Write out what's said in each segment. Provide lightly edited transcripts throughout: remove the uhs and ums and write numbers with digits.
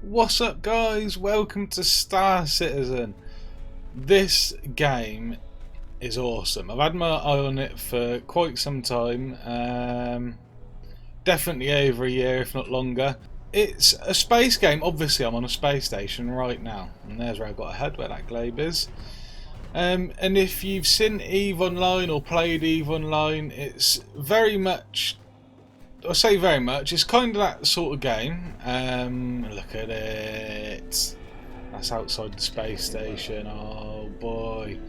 What's up, guys? Welcome to Star Citizen. This game is awesome. I've had my eye on it for quite some time, definitely over a year if not longer. It's a space game. Obviously I'm on a space station right now, and there's where I got ahead, where that globe is. And if you've seen EVE Online or played EVE Online, it's very much, I say very much, it's kind of that sort of game. Look at it. That's outside the space station. Oh boy.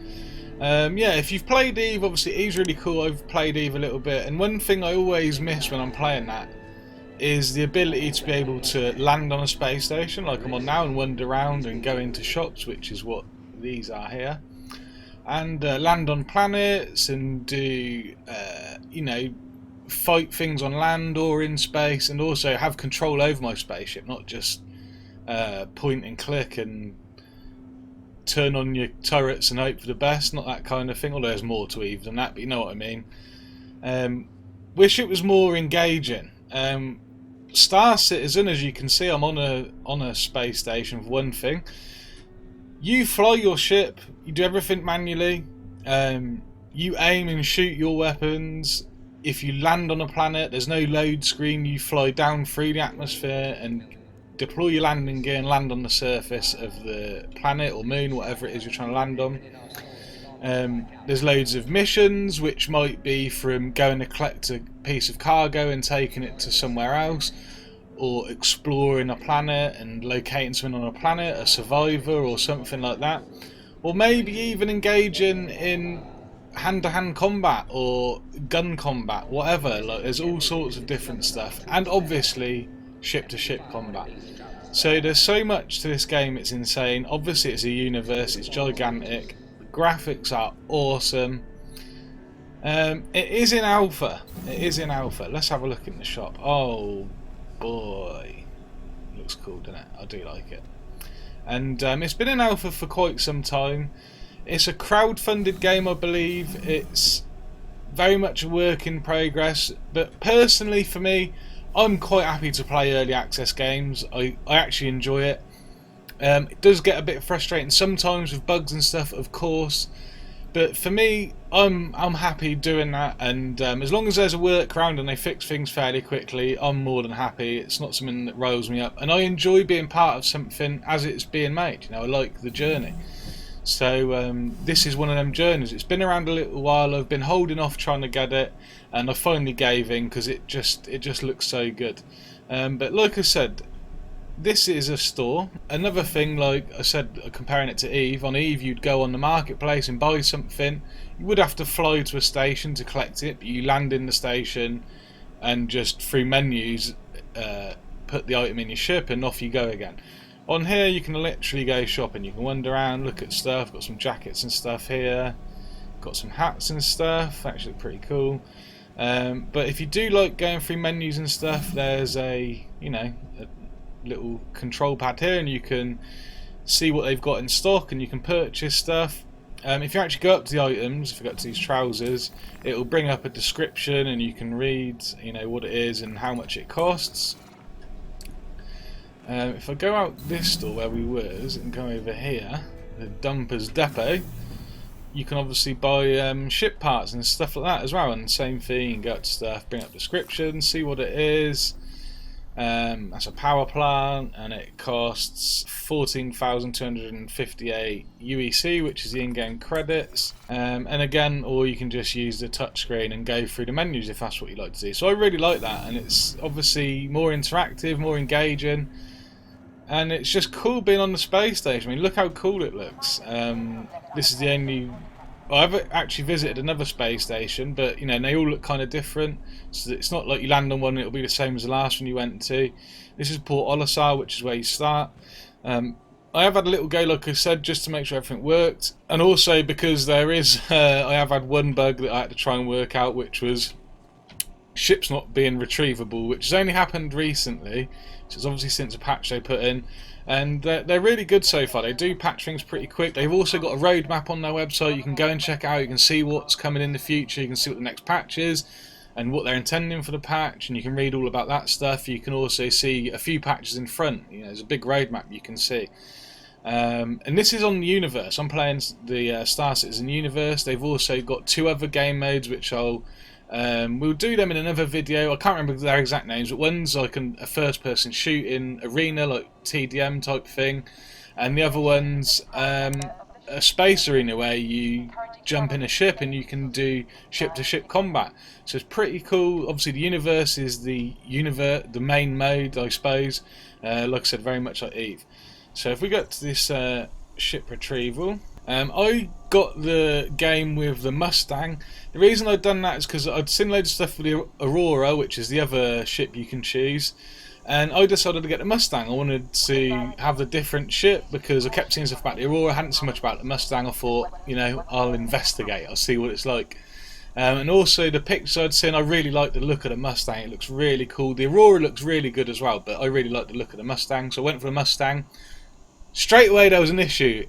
Yeah, if you've played EVE, obviously EVE's really cool. I've played EVE a little bit, and one thing I always miss when I'm playing that is the ability to be able to land on a space station like I'm on now and wander around and go into shops, which is what these are here, and land on planets and do, fight things on land or in space, and also have control over my spaceship, not just point and click and turn on your turrets and hope for the best, not that kind of thing, although there's more to EVE than that, but you know what I mean. Wish it was more engaging. Star Citizen, as you can see, I'm on a space station for one thing. You fly your ship, you do everything manually, you aim and shoot your weapons. If you land on a planet, there's no load screen, you fly down through the atmosphere and deploy your landing gear and land on the surface of the planet or moon, whatever it is you're trying to land on. There's loads of missions, which might be from going to collect a piece of cargo and taking it to somewhere else, or exploring a planet and locating something on a planet, a survivor or something like that, or maybe even engaging in hand-to-hand combat or gun combat, whatever. Like, there's all sorts of different stuff, and obviously ship-to-ship combat. So there's so much to this game, it's insane. Obviously it's a universe, it's gigantic, the graphics are awesome. It is in alpha. Let's have a look in the shop. Oh boy, looks cool, doesn't it? I do like it. And it's been in alpha for quite some time. It's a crowd-funded game, I believe. It's very much a work in progress, but personally for me, I'm quite happy to play early access games. I actually enjoy it. It does get a bit frustrating sometimes with bugs and stuff, of course, but for me, I'm happy doing that, and as long as there's a workaround and they fix things fairly quickly, I'm more than happy. It's not something that riles me up, and I enjoy being part of something as it's being made. You know, I like the journey. So this is one of them journeys. It's been around a little while. I've been holding off trying to get it, and I finally gave in because it just looks so good. But like I said, this is a store. Another thing, like I said, comparing it to EVE, on EVE you'd go on the marketplace and buy something. You would have to fly to a station to collect it, but you land in the station and just through menus put the item in your ship and off you go again. On here you can literally go shopping. You can wander around, look at stuff. Got some jackets and stuff here. Got some hats and stuff. Actually pretty cool. But if you do like going through menus and stuff, there's a little control pad here, and you can see what they've got in stock, and you can purchase stuff. If you actually go up to the items, if you go up to these trousers, it will bring up a description, and you can read, what it is and how much it costs. If I go out this store where we was and go over here, the Dumpers Depot, you can obviously buy ship parts and stuff like that as well. And same thing, you can go up to stuff, bring up description, see what it is. That's a power plant, and it costs 14,258 UEC, which is the in-game credits. And again, or you can just use the touchscreen and go through the menus if that's what you like to do. So I really like that, and it's obviously more interactive, more engaging, and it's just cool being on the space station. I mean, look how cool it looks. This is the only... I've actually visited another space station, but they all look kind of different. So it's not like you land on one and it'll be the same as the last one you went to. This is Port Olisar, which is where you start. I have had a little go, like I said, just to make sure everything worked, and also because there is, I have had one bug that I had to try and work out, which was ships not being retrievable, which has only happened recently. So it's obviously since a patch they put in. And they're really good so far. They do patch things pretty quick. They've also got a roadmap on their website. You can go and check it out. You can see what's coming in the future. You can see what the next patch is. and what they're intending for the patch, and you can read all about that stuff. You can also see a few patches in front. There's a big roadmap you can see. And this is on the universe. I'm playing the Star Citizen universe. They've also got 2 other game modes, which we'll do them in another video. I can't remember their exact names, but one's like a first-person shooting arena, like TDM type thing, and the other one's a space arena where you jump in a ship and you can do ship-to-ship combat. So it's pretty cool. Obviously, the universe is the main mode, I suppose. Like I said, very much like Eve. So if we go to this ship retrieval, I got the game with the Mustang. The reason I'd done that is because I'd seen loads of stuff with the Aurora, which is the other ship you can choose, and I decided to get the Mustang. I wanted to have the different ship because I kept seeing stuff about the Aurora. I hadn't seen much about the Mustang. I thought, I'll investigate, I'll see what it's like. And also the pictures I'd seen, I really like the look of the Mustang. It looks really cool. The Aurora looks really good as well, but I really like the look of the Mustang, so I went for the Mustang. Straight away there was an issue.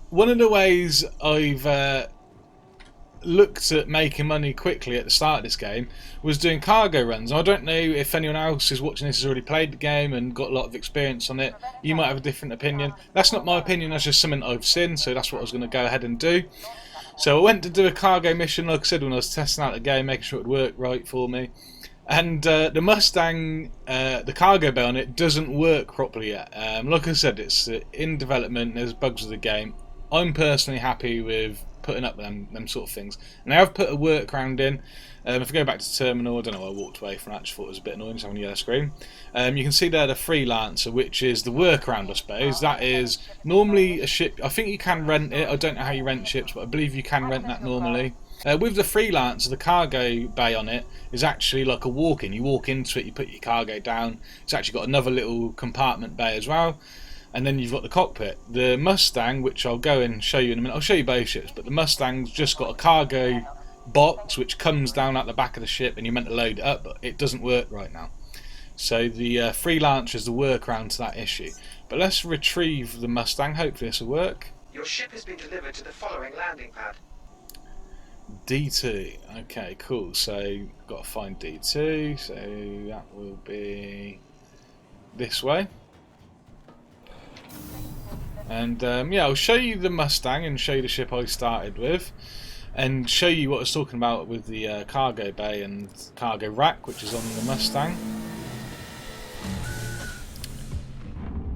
One of the ways I've looked at making money quickly at the start of this game was doing cargo runs. I don't know if anyone else is watching this has already played the game and got a lot of experience on it. You might have a different opinion. That's not my opinion, that's just something I've seen, so that's what I was going to go ahead and do. So I went to do a cargo mission, like I said, when I was testing out the game, making sure it would work right for me. And the Mustang, the cargo bay on it doesn't work properly yet. Like I said, it's in development, there's bugs with the game. I'm personally happy with putting up them sort of things. And I have put a workaround in. If I go back to terminal, I don't know why I walked away from that, I just thought it was a bit annoying to have a yellow screen. You can see there the Freelancer, which is the workaround, I suppose. That is normally a ship, I think you can rent it, I don't know how you rent ships, but I believe you can rent that normally. With the Freelancer, the cargo bay on it is actually like a walk-in. You walk into it, you put your cargo down. It's actually got another little compartment bay as well. And then you've got the cockpit. The Mustang, which I'll go and show you in a minute. I'll show you both ships, but the Mustang's just got a cargo box which comes down at the back of the ship, and you're meant to load it up, but it doesn't work right now. So the Freelancer is the workaround to that issue. But let's retrieve the Mustang. Hopefully this will work. Your ship has been delivered to the following landing pad. D2. Okay, cool. So got to find D2. So that will be this way. And yeah, I'll show you the Mustang and show you the ship I started with, and show you what I was talking about with the cargo bay and cargo rack, which is on the Mustang.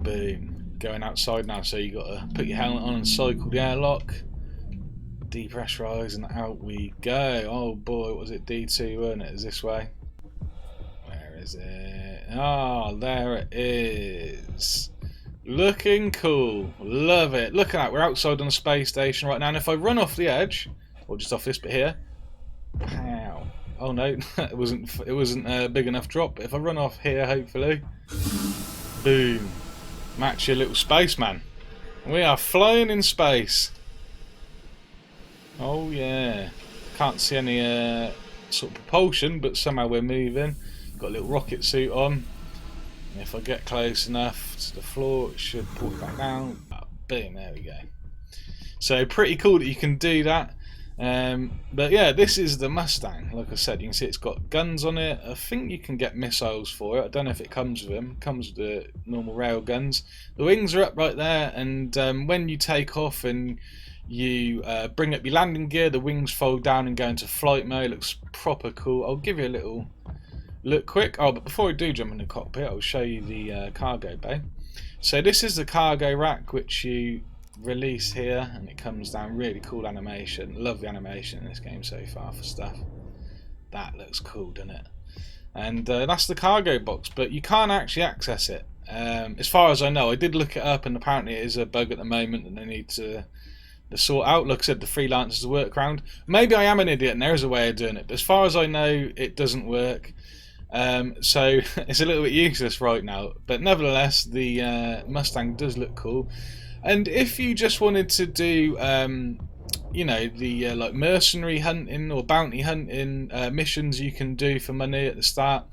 Boom. Going outside now, so you got to put your helmet on and cycle the airlock. Depressurise and out we go. Oh boy, what was it? D2, wasn't it? Is this way? Where is it? Ah, there it is. Looking cool. Love it. Look at that. We're outside on the space station right now. And if I run off the edge, or just off this bit here, pow. Oh no, it wasn't a big enough drop. But if I run off here, hopefully, boom. Match your little spaceman. We are flying in space. Oh yeah. Can't see any sort of propulsion, but somehow we're moving. Got a little rocket suit on. And if I get close enough to the floor, it should pull it back down. Oh, boom, there we go. So pretty cool that you can do that. But yeah, this is the Mustang. Like I said, you can see it's got guns on it. I think you can get missiles for it. I don't know if it comes with them. It comes with the normal rail guns. The wings are up right there, and when you take off and you bring up your landing gear, the wings fold down and go into flight mode. It looks proper cool. I'll give you a little look quick. Oh, but before I do jump in the cockpit, I'll show you the cargo bay. So this is the cargo rack, which you release here, and it comes down. Really cool animation. Love the animation in this game so far for stuff. That looks cool, doesn't it? And that's the cargo box, but you can't actually access it. As far as I know, I did look it up, and apparently it is a bug at the moment that they need to sort out. Like I said, the Freelancer's a workaround. Maybe I am an idiot and there is a way of doing it, but as far as I know, it doesn't work. So it's a little bit useless right now, but nevertheless the Mustang does look cool. And if you just wanted to do you know, the like mercenary hunting or bounty hunting missions you can do for money at the start,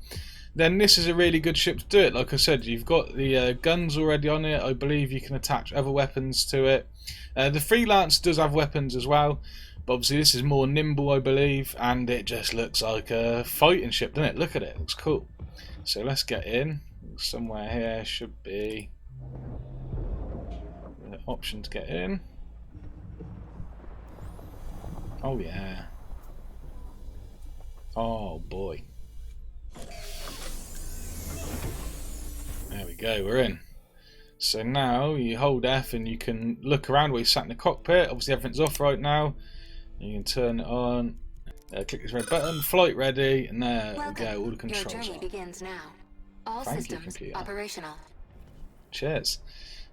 then this is a really good ship to do it. Like I said, you've got the guns already on it. I believe you can attach other weapons to it. The Freelancer does have weapons as well, But obviously this is more nimble, I believe, and it just looks like a fighting ship, doesn't it? Look at it, it looks cool. So let's get in. Somewhere here should be the option to get in. Oh yeah. Oh boy. There we go, we're in. So now you hold F and you can look around where you sat in the cockpit. Obviously everything's off right now. You can turn it on. Click this red button, flight ready, and there we go, all the controls Your journey on. begins now. All Thank you, systems computer. operational. Cheers.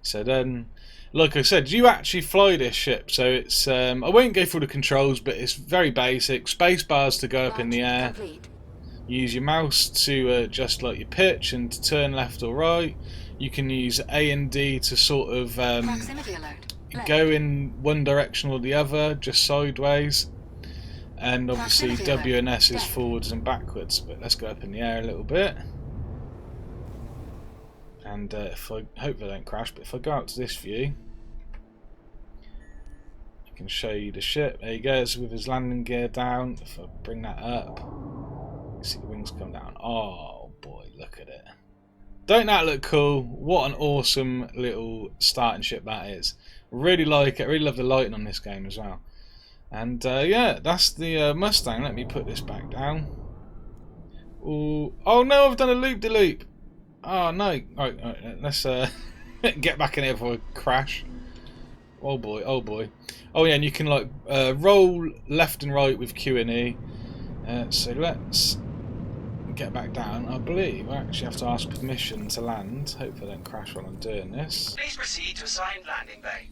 So then, like I said, you actually fly this ship. So it's, I won't go through the controls, but it's very basic. Space bars to go up in the air. Complete. Use your mouse to adjust like your pitch and to turn left or right. You can use A and D to sort of Proximity alert. go in one direction or the other, just sideways. And obviously Proximity alert. W and S is Deck. forwards and backwards. But let's go up in the air a little bit. And if I hope they don't crash, but if I go out to this view, I can show you the ship. There he goes with his landing gear down. If I bring that up, you see the wings come down. Oh boy, look at it. Don't that look cool? What an awesome little starting ship that is. Really like it. Really love the lighting on this game as well. And yeah, that's the Mustang. Let me put this back down. Ooh. Oh no, I've done a loop-de-loop. Oh no. Right, let's get back in here before I crash. Oh boy, oh boy. Oh yeah, and you can like roll left and right with Q and E. So let's get back down. I believe I actually have to ask permission to land. Hopefully I don't crash while I'm doing this. Please proceed to assigned landing bay.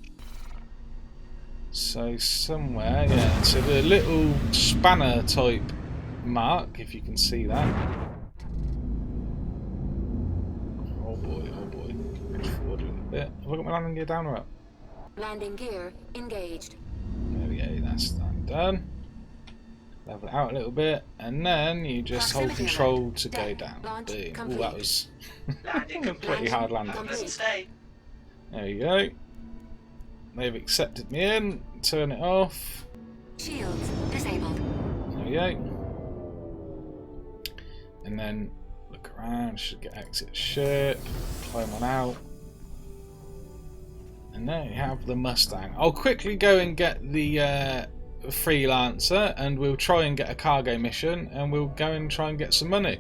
So somewhere, yeah, so the little spanner type mark, if you can see that. Oh boy, push forward a little bit. Have I got my landing gear down or up? Landing gear engaged. There we go, that's that done. Level it out a little bit, and then you just hold Proximity control alert. to go Deck. down. Launch Boom. Oh, complete. that was Landing a pretty complete. hard landing. Complete. Pleasant stay. There you go. They've accepted me in. Turn it off. Shields disabled. There we go. And then look around. Should get exit ship. Climb on out. And there you have the Mustang. I'll quickly go and get the Freelancer, and we'll try and get a cargo mission, and we'll go and try and get some money.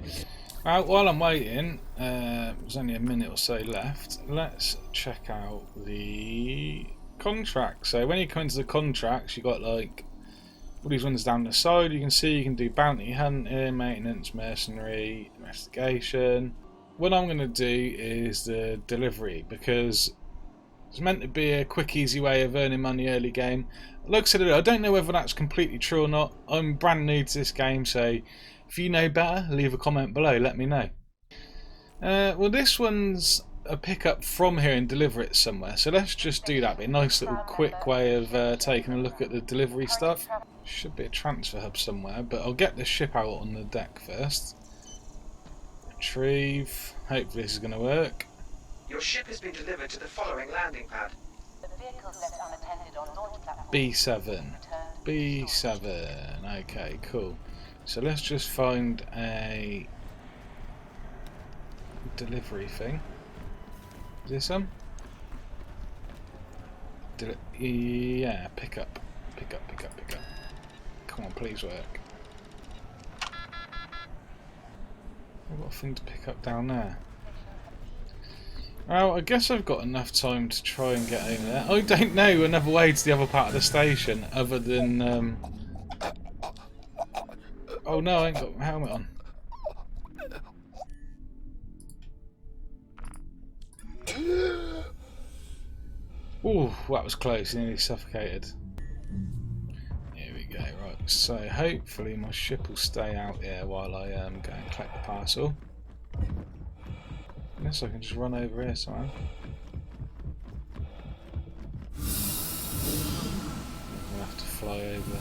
Right, while I'm waiting, there's only a minute or so left. Let's check out the contract. So when you come into the contracts, you got like all these ones down the side. You can see you can do bounty hunting, maintenance, mercenary, investigation. What I'm going to do is the delivery, because it's meant to be a quick, easy way of earning money early game. Like I said, I don't know whether that's completely true or not. I'm brand new to this game, so if you know better, leave a comment below, let me know. Well, this one's a pickup from here and deliver it somewhere, so let's just do that. Be a nice little quick way of taking a look at the delivery stuff. Should be a transfer hub somewhere, but I'll get the ship out on the deck first. Retrieve. Hopefully this is going to work. Your ship has been delivered to the following landing pad. B7. B7. Okay, cool. So let's just find a delivery thing. Is this some? Yeah, pick up. Pick up, pick up, pick up. Come on, please work. I've got a thing to pick up down there. Well, I guess I've got enough time to try and get over there. I don't know another way to the other part of the station other than... Oh no, I ain't got my helmet on. Ooh, that was close, nearly suffocated. Here we go, right, so hopefully my ship will stay out here while I go and collect the parcel. Unless I can just run over here somehow. I'll have to fly over.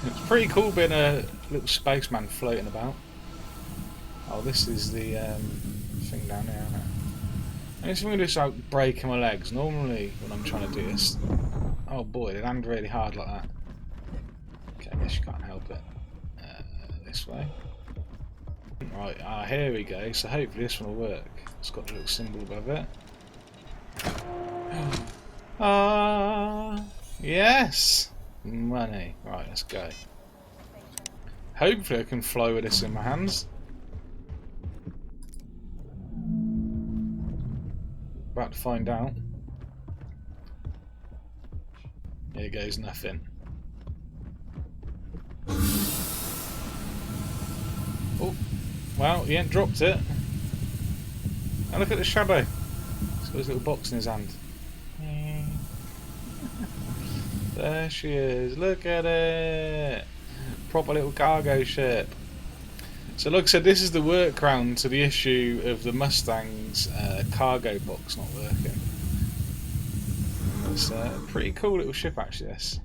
It's pretty cool being a little spaceman floating about. Oh, this is the thing down there, isn't it? And it's going to do this without breaking my legs. Normally, when I'm trying to do this, oh boy, they land really hard like that. Okay, I guess you can't help it. This way. Right, here we go. So hopefully this one will work. It's got a little symbol above it. Yes! Money. Right, let's go. Hopefully I can fly with this in my hands. About to find out. Here goes nothing. Oh, well, he ain't dropped it. And look at the shadow. He's got his little box in his hand. There she is. Look at it. Proper little cargo ship. So like I said, this is the workaround to the issue of the Mustang's cargo box not working. And it's a pretty cool little ship actually, this.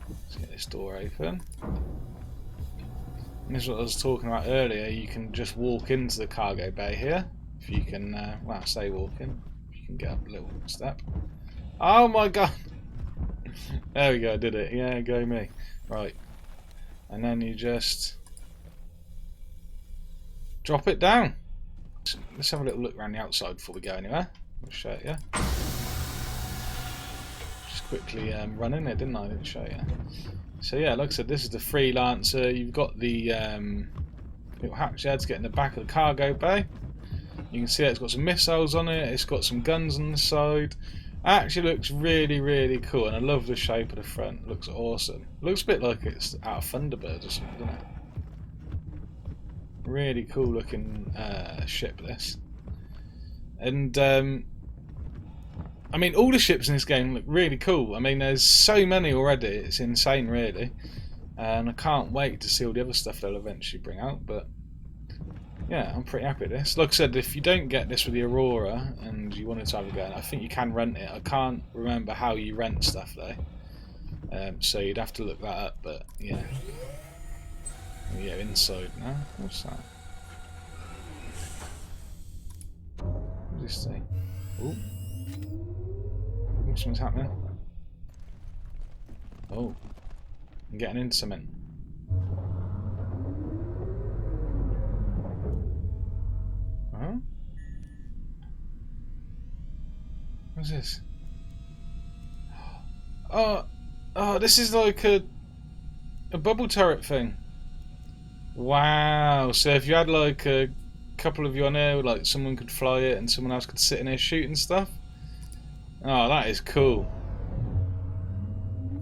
Let's get this door open. And this is what I was talking about earlier. You can just walk into the cargo bay here. If you can, well, I say walk in. If you can get up a little step. Oh my god! There we go, I did it. Yeah, go me. Right. And then you just drop it down. Let's have a little look around the outside before we go anywhere. I'll show it you. Just quickly run in there, didn't I? I didn't show you. So yeah, like I said, this is the Freelancer. You've got the little hatch there to get in the back of the cargo bay. You can see it's got some missiles on it. It's got some guns on the side. Actually looks really, really cool, and I love the shape of the front. It looks awesome. Looks a bit like it's out of Thunderbird or something, doesn't it? Really cool looking ship, this. And I mean, all the ships in this game look really cool. I mean, there's so many already. It's insane, really. And I can't wait to see all the other stuff they'll eventually bring out. But yeah, I'm pretty happy with this. Like I said, if you don't get this with the Aurora and you wanted to have a go, I think you can rent it. I can't remember how you rent stuff though, so you'd have to look that up. But yeah, we go inside now. What's that? What does this say? Oh, something's happening. Oh, I'm getting into something. Huh? What's this? Oh, this is like a bubble turret thing. Wow. So if you had like a couple of you on there, like someone could fly it and someone else could sit in there shooting stuff. Oh, that is cool.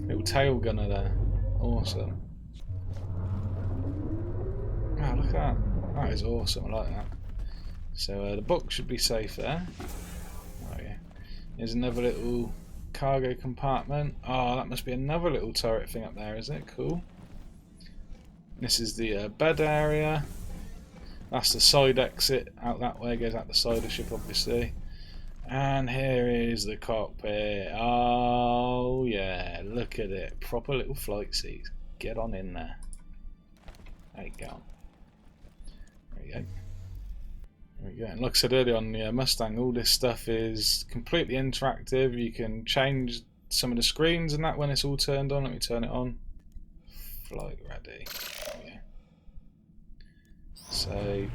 Little tail gunner there. Awesome. Wow, look at that. That is awesome. I like that. So the box should be safe there. Oh yeah. Here's another little cargo compartment. Oh, that must be another little turret thing up there, is it? Cool. This is the bed area. That's the side exit out that way. Goes out the side of the ship, obviously. And here is the cockpit. Oh yeah, look at it. Proper little flight seats. Get on in there. There you go. There you go. There we go. And like I said earlier on the Mustang, all this stuff is completely interactive. You can change some of the screens and that when it's all turned on. Let me turn it on. Flight ready. There we go. So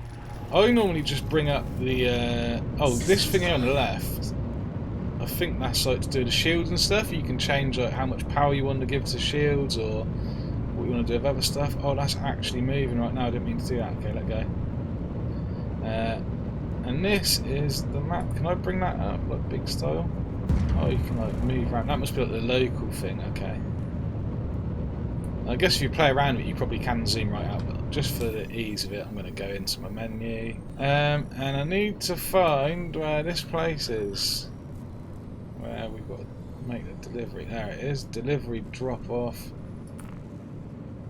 I normally just bring up the oh, this thing here on the left. I think that's like to do the shields and stuff. You can change like how much power you want to give to shields or what you want to do with other stuff. Oh, that's actually moving right now. I didn't mean to do that. Okay, let go. And this is the map. Can I bring that up like big style? Oh, you can like move around. That must be like the local thing. Okay. I guess if you play around with it, you probably can zoom right out. But just for the ease of it, I'm going to go into my menu. And I need to find where this place is. Where we've got to make the delivery. There it is. Delivery drop off.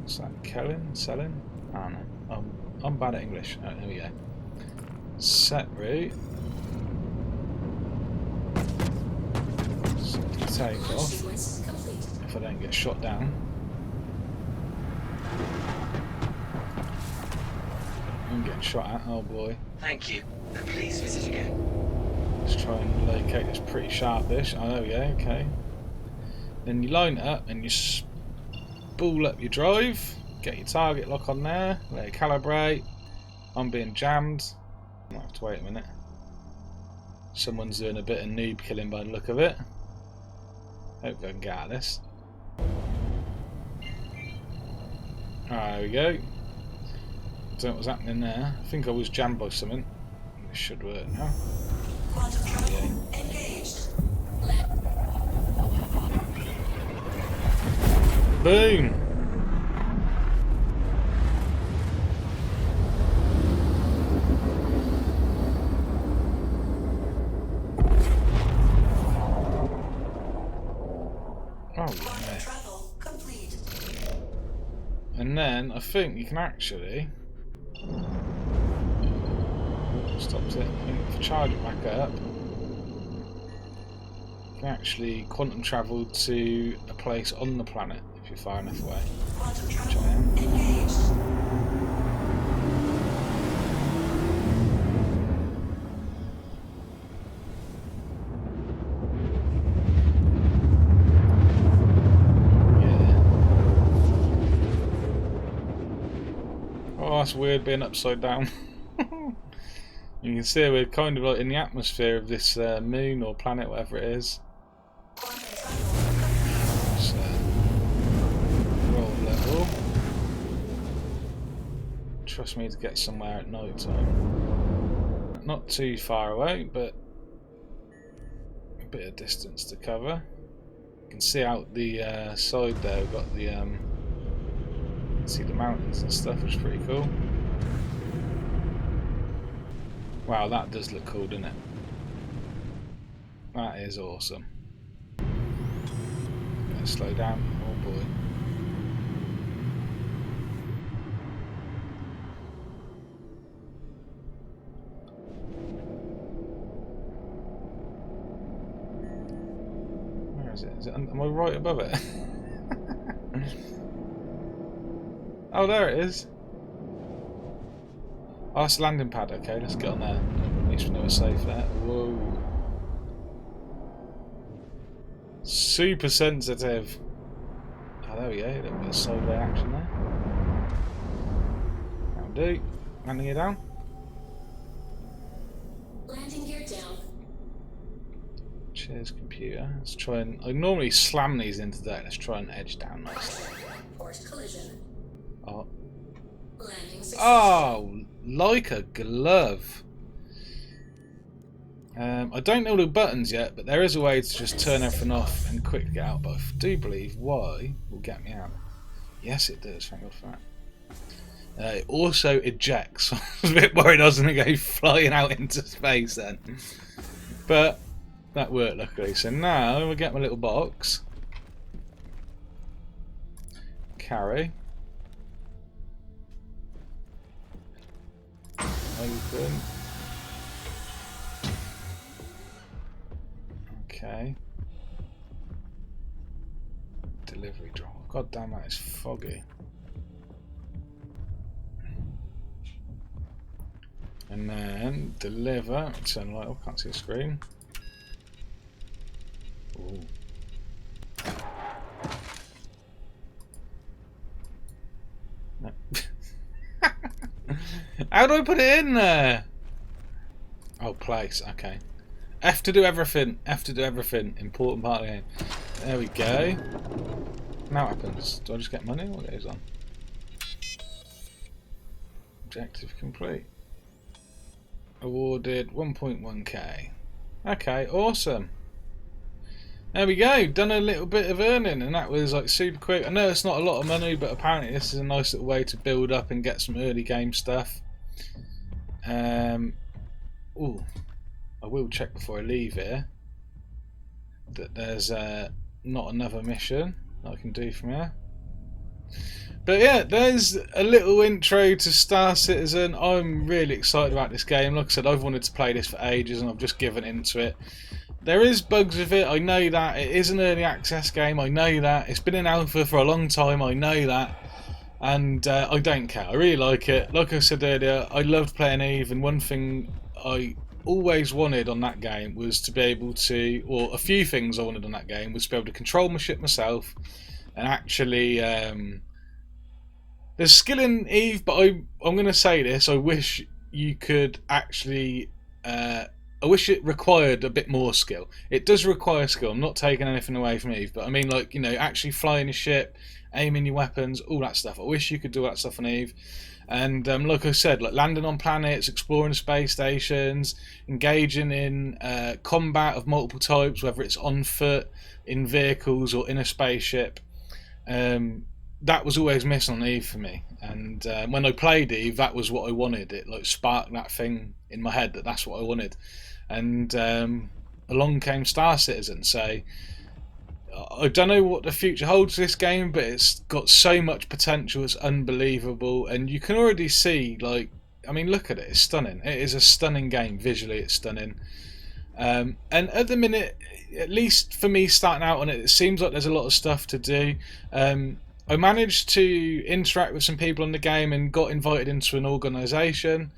What's that? Selling? I don't know. I'm bad at English. Oh, there we go. Set route. So take off. If I don't get shot down. I'm getting shot at. Oh boy. Thank you. And please visit again. Let's try and locate this pretty sharpish. Oh, there we go. Okay. Then you line it up and you spool up your drive. Get your target lock on there. Let it calibrate. I'm being jammed. I might have to wait a minute. Someone's doing a bit of noob killing by the look of it. Hope I can get out of this. There we go. Don't know what's happening there. I think I was jammed by something. This should work now. Quantum travel engaged. Boom! Oh, yeah. Travel complete. And then I think you can actually stops it. If you charge it back up, you can actually quantum travel to a place on the planet if you're far enough away. Quantum Which I travel am. engaged. Oh, that's weird being upside down. You can see we're kind of like in the atmosphere of this moon or planet, whatever it is. Quantum travel complete. So, roll level. Trust me to get somewhere at night time. Not too far away, but a bit of distance to cover. You can see out the side there. We've got the see the mountains and stuff, which is pretty cool. Wow, that does look cool, doesn't it? That is awesome. Let's slow down. Oh boy. Where is it? Am I right above it? Oh, there it is. Oh, it's a landing pad. Okay, let's get on there. At least we know we're safe there. Whoa. Super sensitive. Oh, there we go. A little bit of sideways action there. That'll do. Landing it down. Landing gear down. Cheers, computer. Let's try and. I normally slam these into that. Let's try and edge down nicely. Forced collision. Oh. Landing success. Oh, like a glove. I don't know the buttons yet, but there is a way to just turn everything off and quick get out. But I do believe Y will get me out. Yes, it does. Thank God for that. It also ejects. I was a bit worried I was going to go flying out into space then. But that worked luckily. So now we'll get my little box. Carry. Open. Okay. Delivery drawer. God damn, that is foggy. And then deliver. Turn the light off. Can't see the screen. Ooh. No. How do I put it in there? Oh, place. Okay. F to do everything. F to do everything. Important part of the game. There we go. Now what happens? Do I just get money? What goes on? Objective complete. Awarded 1.1k. Okay, awesome. There we go. Done a little bit of earning, and that was like super quick. I know it's not a lot of money, but apparently this is a nice little way to build up and get some early game stuff. Ooh, I will check before I leave here that there's not another mission that I can do from here. But yeah, there's a little intro to Star Citizen. I'm really excited about this game. Like I said, I've wanted to play this for ages and I've just given into it. There is bugs with it, I know that. It is an early access game, I know that. It's been in alpha for a long time, I know that. and I don't care. I really like it. Like I said earlier, I loved playing Eve, and one thing I always wanted on that game was to be able to, or a few things I wanted on that game was to be able to control my ship myself, and actually there's skill in Eve, but I'm going to say this, I wish you could actually I wish it required a bit more skill. It does require skill, I'm not taking anything away from Eve, but I mean, like, you know, actually flying a ship, aiming your weapons, all that stuff. I wish you could do all that stuff on Eve. And like I said, like landing on planets, exploring space stations, engaging in combat of multiple types, whether it's on foot, in vehicles, or in a spaceship, that was always missing on Eve for me. And when I played Eve, that was what I wanted. It like sparked that thing in my head that that's what I wanted. And along came Star Citizen. So I don't know what the future holds for this game, but it's got so much potential. It's unbelievable, and you can already see, like, I mean, look at it. It's stunning. It is a stunning game. Visually, it's stunning. And at the minute, at least for me starting out on it, it seems like there's a lot of stuff to do. I managed to interact with some people in the game and got invited into an organisation,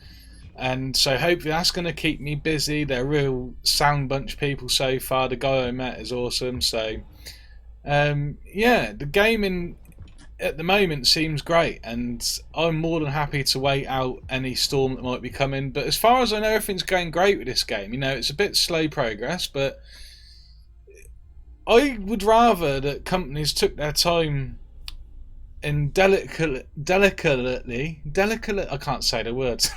and so hopefully that's going to keep me busy. They're a real sound bunch of people so far. The guy I met is awesome. So yeah, the gaming at the moment seems great, and I'm more than happy to wait out any storm that might be coming. But as far as I know, everything's going great with this game. You know, it's a bit slow progress, but I would rather that companies took their time and delicately, I can't say the words.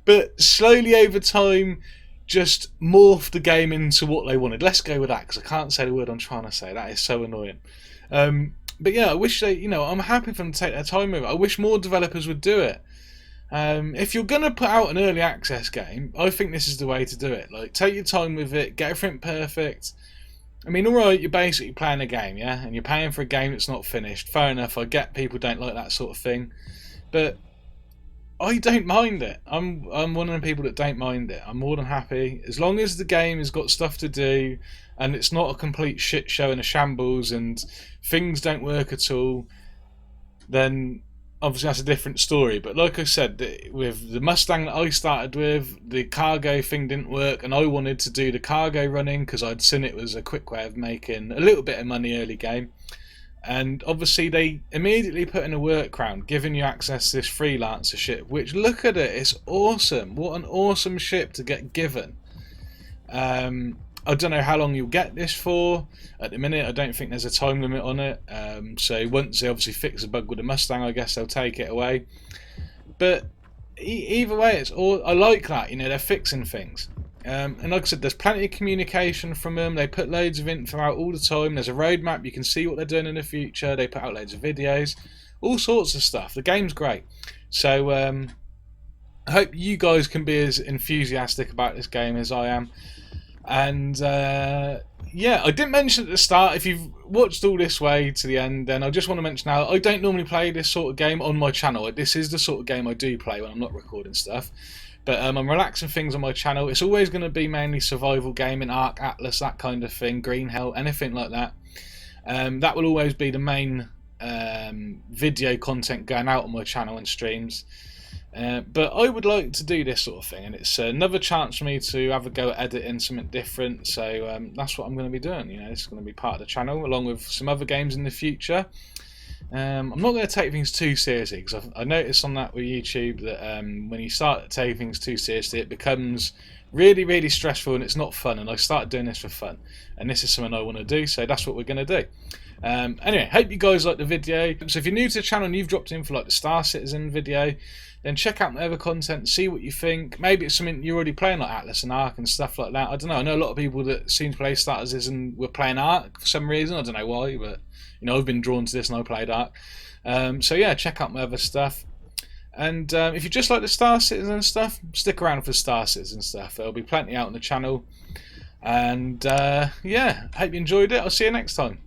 But slowly over time just morph the game into what they wanted. Let's go with that, because I can't say the word I'm trying to say. That is so annoying. But yeah, I wish they, you know, I'm happy for them to take their time with it. I wish more developers would do it. If you're going to put out an early access game, I think this is the way to do it. Like, take your time with it, get everything perfect. I mean, alright, you're basically playing a game, yeah? And you're paying for a game that's not finished. Fair enough, I get people don't like that sort of thing. But I don't mind it. I'm one of the people that don't mind it. I'm more than happy. As long as the game has got stuff to do and it's not a complete shit show and a shambles and things don't work at all, then obviously that's a different story. But like I said, with the Mustang that I started with, the cargo thing didn't work, and I wanted to do the cargo running because I'd seen it was a quick way of making a little bit of money early game. And obviously they immediately put in a workaround, giving you access to this Freelancer ship, which, look at it, it's awesome. What an awesome ship to get given. I don't know how long you'll get this for. At the minute, I don't think there's a time limit on it. So once they obviously fix a bug with the Mustang, I guess they'll take it away. But either way, it's all, I like that, you know, they're fixing things. And like I said, there's plenty of communication from them. They put loads of info out all the time. There's a roadmap. You can see what they're doing in the future. They put out loads of videos, all sorts of stuff. The game's great. So I hope you guys can be as enthusiastic about this game as I am. And yeah, I didn't mention at the start, if you've watched all this way to the end, then I just want to mention now, I don't normally play this sort of game on my channel. This is the sort of game I do play when I'm not recording stuff. But I'm relaxing things on my channel. It's always going to be mainly survival gaming, Ark, Atlas, that kind of thing, Green Hell, anything like that. That will always be the main video content going out on my channel and streams. But I would like to do this sort of thing, and it's another chance for me to have a go at editing something different. So that's what I'm going to be doing. You know, it's going to be part of the channel, along with some other games in the future. I'm not going to take things too seriously, because I noticed on that with YouTube that when you start taking things too seriously, it becomes really, really stressful and it's not fun. And I started doing this for fun, and this is something I want to do, so that's what we're going to do. Anyway, hope you guys like the video. So if you're new to the channel and you've dropped in for like the Star Citizen video, then check out my other content, see what you think. Maybe it's something you're already playing, like Atlas and Ark and stuff like that. I don't know. I know a lot of people that seem to play Star Citizen were playing Ark for some reason. I don't know why, but you know, I've been drawn to this and I played Ark. So yeah, check out my other stuff. And if you just like the Star Citizen stuff, stick around for the Star Citizen stuff. There'll be plenty out on the channel. And yeah, hope you enjoyed it. I'll see you next time.